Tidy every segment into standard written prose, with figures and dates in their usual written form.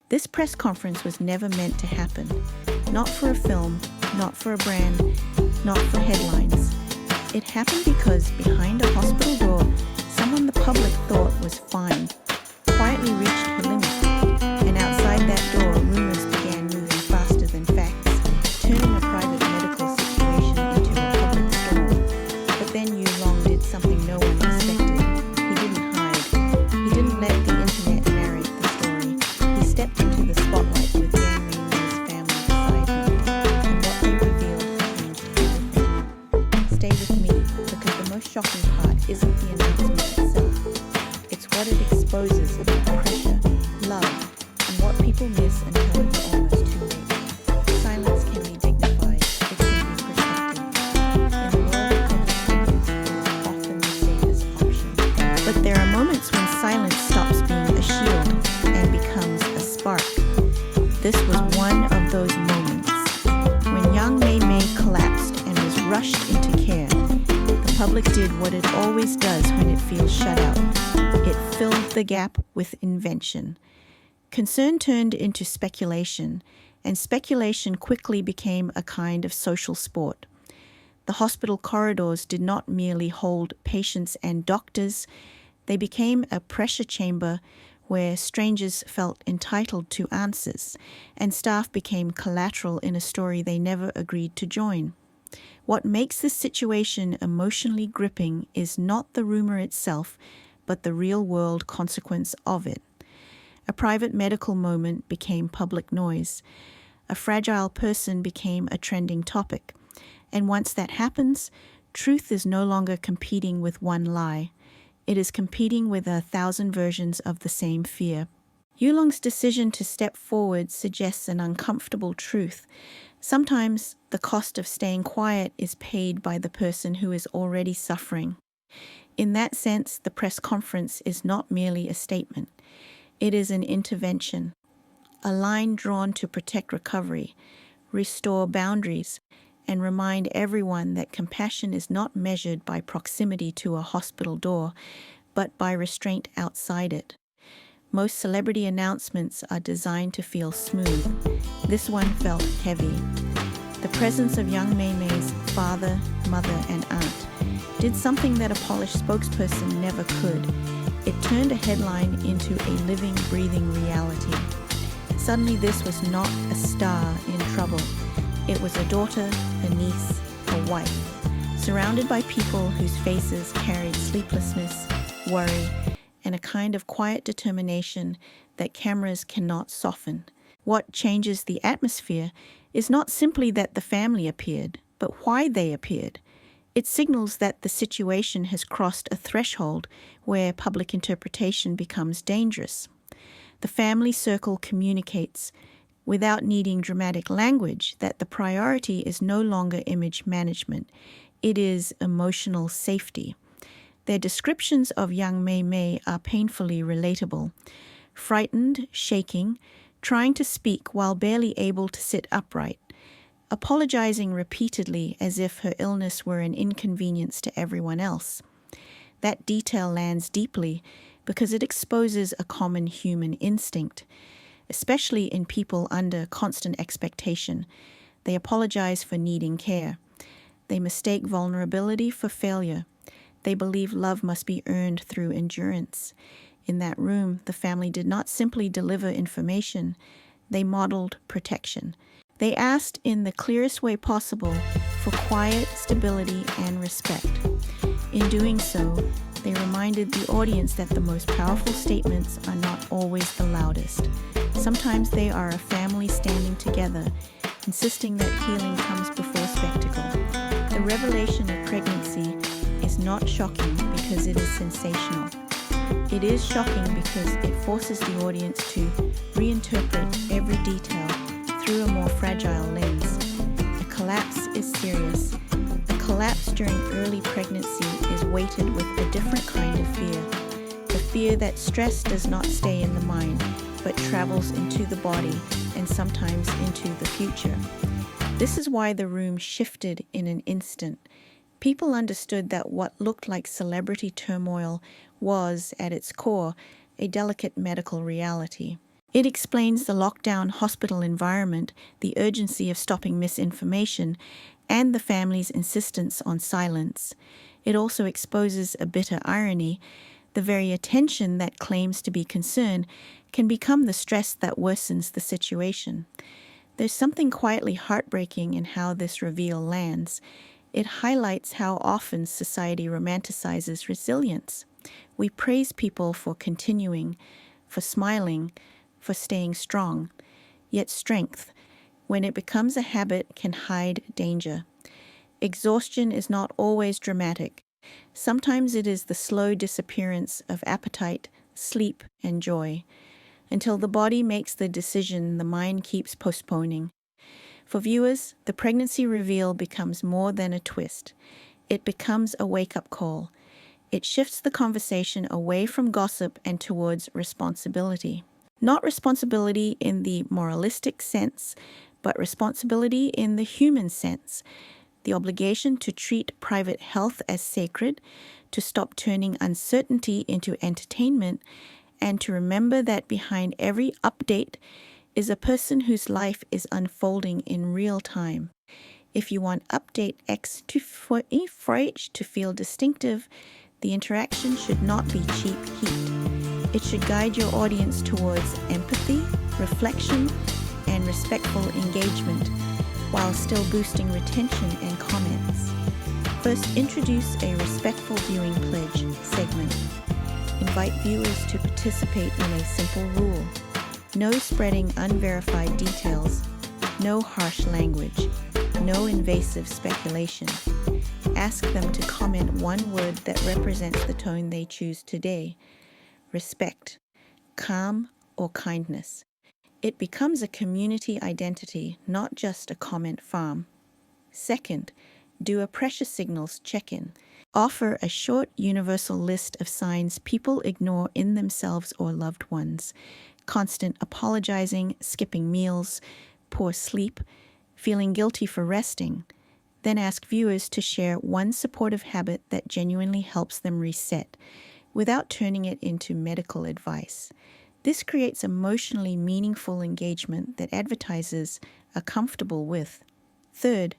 This press conference was never meant to happen. Not for a film, not for a brand, not for headlines. It happened because behind a hospital door, someone the public thought was fine quietly reached her limit. And outside that door, rumours began moving faster than facts, turning a private medical situation into a public storm. But then Yu Long did something no one expected. He didn't hide. He didn't let the internet narrate the story. He stepped into the spotlight with Yang Mei Mei's family beside him. And what they revealed changed everything. Stay with me, because the most shocking part isn't the announcement itself. It's what it exposes about pressure, love, and what people miss until it's almost too late. Silence can be dignified, it can be protected. In a world of public figures, it is often the safest option. But there are moments when silence stops being a shield and becomes a spark. This was one of those moments. When Yang Mei Mei collapsed and was rushed into care, the public did what it always does when it feels shut out. It filled the gap with invention. Concern turned into speculation, and speculation quickly became a kind of social sport. The hospital corridors did not merely hold patients and doctors, they became a pressure chamber where strangers felt entitled to answers, and staff became collateral in a story they never agreed to join. What makes this situation emotionally gripping is not the rumor itself, but the real-world consequence of it. A private medical moment became public noise. A fragile person became a trending topic. And once that happens, truth is no longer competing with one lie. It is competing with 1,000 versions of the same fear. Yulong's decision to step forward suggests an uncomfortable truth. Sometimes the cost of staying quiet is paid by the person who is already suffering. In that sense, the press conference is not merely a statement. It is an intervention, a line drawn to protect recovery, restore boundaries, and remind everyone that compassion is not measured by proximity to a hospital door, but by restraint outside it. Most celebrity announcements are designed to feel smooth. This one felt heavy. The presence of Yang Mei Mei's father, mother, and aunt did something that a polished spokesperson never could. It turned a headline into a living, breathing reality. Suddenly this was not a star in trouble. It was a daughter, a niece, a wife, surrounded by people whose faces carried sleeplessness, worry, and a kind of quiet determination that cameras cannot soften. What changes the atmosphere is not simply that the family appeared, but why they appeared. It signals that the situation has crossed a threshold where public interpretation becomes dangerous. The family circle communicates, without needing dramatic language, that the priority is no longer image management. It is emotional safety. Their descriptions of Yang Mei Mei are painfully relatable. Frightened, shaking, trying to speak while barely able to sit upright, apologizing repeatedly as if her illness were an inconvenience to everyone else. That detail lands deeply because it exposes a common human instinct, especially in people under constant expectation. They apologize for needing care. They mistake vulnerability for failure. They believe love must be earned through endurance. In that room, the family did not simply deliver information, they modeled protection. They asked in the clearest way possible for quiet, stability, and respect. In doing so, they reminded the audience that the most powerful statements are not always the loudest. Sometimes they are a family standing together, insisting that healing comes before spectacle. The revelation of pregnancy is not shocking because it is sensational. It is shocking because it forces the audience to reinterpret every detail through a more fragile lens. A collapse is serious. A collapse during early pregnancy is weighted with a different kind of fear. The fear that stress does not stay in the mind, but travels into the body and sometimes into the future. This is why the room shifted in an instant. People understood that what looked like celebrity turmoil was, at its core, a delicate medical reality. It explains the lockdown hospital environment, the urgency of stopping misinformation, and the family's insistence on silence. It also exposes a bitter irony. The very attention that claims to be concern can become the stress that worsens the situation. There's something quietly heartbreaking in how this reveal lands. It highlights how often society romanticizes resilience. We praise people for continuing, for smiling, for staying strong. Yet strength, when it becomes a habit, can hide danger. Exhaustion is not always dramatic. Sometimes it is the slow disappearance of appetite, sleep, and joy. Until the body makes the decision, the mind keeps postponing. For viewers, the pregnancy reveal becomes more than a twist. It becomes a wake-up call. It shifts the conversation away from gossip and towards responsibility. Not responsibility in the moralistic sense, but responsibility in the human sense. The obligation to treat private health as sacred, to stop turning uncertainty into entertainment, and to remember that behind every update is a person whose life is unfolding in real time. If you want update X24 to feel distinctive, the interaction should not be cheap heat. It should guide your audience towards empathy, reflection, and respectful engagement, while still boosting retention and comments. First, introduce a respectful viewing pledge segment. Invite viewers to participate in a simple rule. No spreading unverified details, no harsh language, no invasive speculation. Ask them to comment one word that represents the tone they choose today. Respect, calm, or kindness. It becomes a community identity, not just a comment farm. Second, do a pressure signals check-in. Offer a short universal list of signs people ignore in themselves or loved ones. Constant apologizing, skipping meals, poor sleep, feeling guilty for resting. Then ask viewers to share one supportive habit that genuinely helps them reset, without turning it into medical advice. This creates emotionally meaningful engagement that advertisers are comfortable with. Third,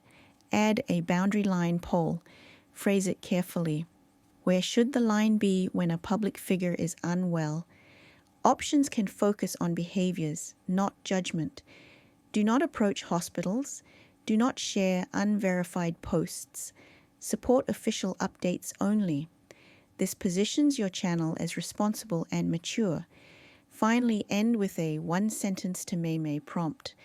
add a boundary line poll. Phrase it carefully. Where should the line be when a public figure is unwell? Options can focus on behaviors, not judgment. Do not approach hospitals. Do not share unverified posts. Support official updates only. This positions your channel as responsible and mature. Finally, end with a one-sentence to Mei Mei prompt,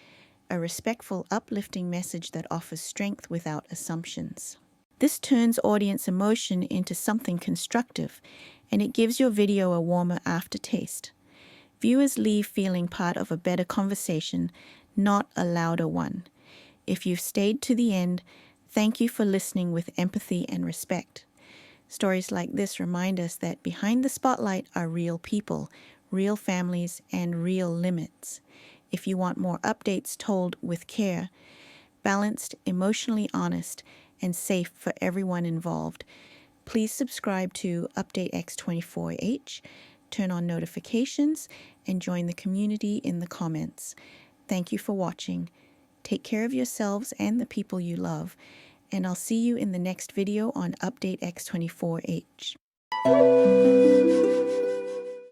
a respectful, uplifting message that offers strength without assumptions. This turns audience emotion into something constructive, and it gives your video a warmer aftertaste. Viewers leave feeling part of a better conversation, not a louder one. If you've stayed to the end, thank you for listening with empathy and respect. Stories like this remind us that behind the spotlight are real people, real families, and real limits. If you want more updates told with care, balanced, emotionally honest, and safe for everyone involved, please subscribe to Update X24H, turn on notifications, and join the community in the comments. Thank you for watching. Take care of yourselves and the people you love, and I'll see you in the next video on Update X24H.